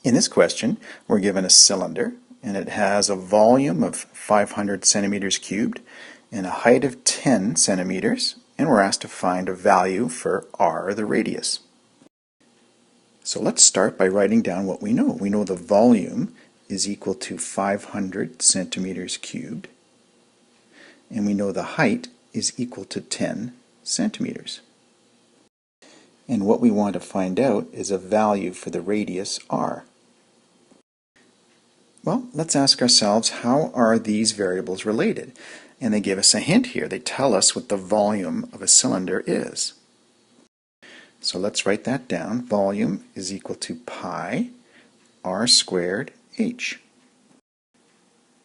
In this question, we're given a cylinder, and it has a volume of 500 centimeters cubed and a height of 10 centimeters, and we're asked to find a value for r, the radius. So let's start by writing down what we know. We know the volume is equal to 500 centimeters cubed, and we know the height is equal to 10 centimeters. And what we want to find out is a value for the radius r. Well, let's ask ourselves, how are these variables related? And they give us a hint here. They tell us what the volume of a cylinder is. So let's write that down. Volume is equal to pi r squared h.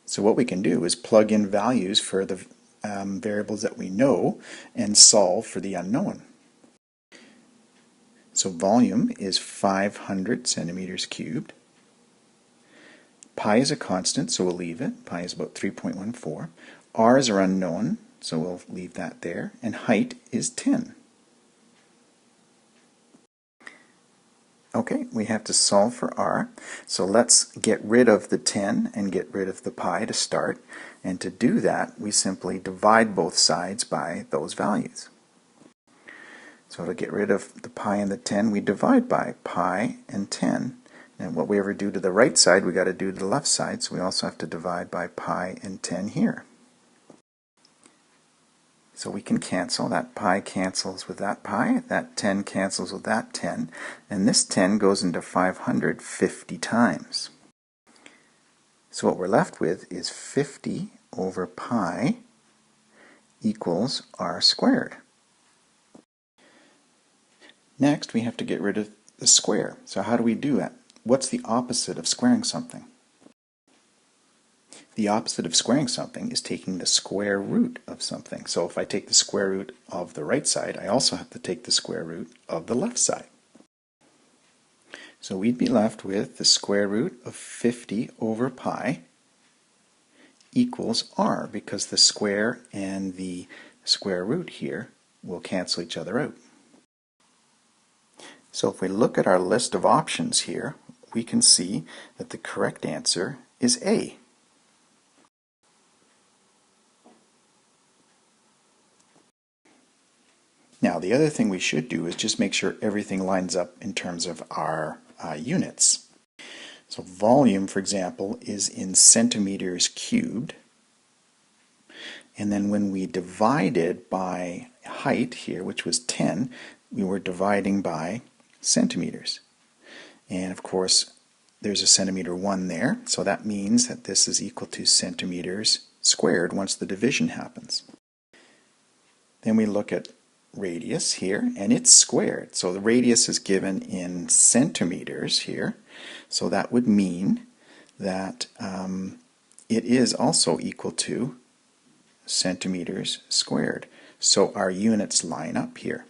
So what we can do is plug in values for the variables that we know and solve for the unknown. So volume is 500 centimeters cubed. Pi is a constant, so we'll leave it. Pi is about 3.14. R is our unknown, so we'll leave that there. And height is 10. Okay, we have to solve for r. So let's get rid of the 10 and get rid of the pi to start. And to do that, we simply divide both sides by those values. So to get rid of the pi and the 10, we divide by pi and 10. And what we ever do to the right side, we got to do to the left side, so we also have to divide by pi and 10 here. So we can cancel. That pi cancels with that pi, that 10 cancels with that 10, and this 10 goes into 500 50 times. So what we're left with is 50 over pi equals r squared. Next, we have to get rid of the square. So how do we do that? What's the opposite of squaring something? The opposite of squaring something is taking the square root of something. So if I take the square root of the right side, I also have to take the square root of the left side. So we'd be left with the square root of 50 over pi equals r, because the square and the square root here will cancel each other out. So if we look at our list of options here, we can see that the correct answer is A. Now the other thing we should do is just make sure everything lines up in terms of our units. So volume, for example, is in centimeters cubed, and then when we divided by height here, which was 10, we were dividing by centimeters. And of course there's a centimeter 1 there, so that means that this is equal to centimeters squared once the division happens. Then we look at radius here, and it's squared. So the radius is given in centimeters here, so that would mean that it is also equal to centimeters squared. So our units line up here.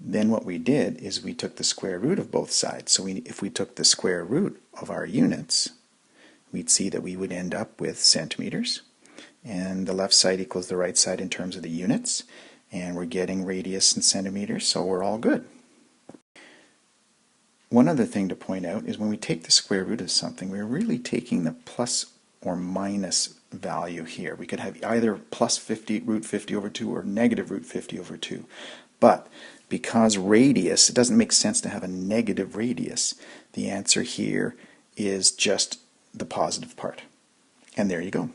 Then what we did is we took the square root of both sides. So if we took the square root of our units, we'd see that we would end up with centimeters, and the left side equals the right side in terms of the units, and we're getting radius in centimeters, so we're all good. One other thing to point out is when we take the square root of something, we're really taking the plus or minus value here. We could have either plus 50 root 50 over 2 or negative root 50 over 2. But because radius, it doesn't make sense to have a negative radius, the answer here is just the positive part. And there you go.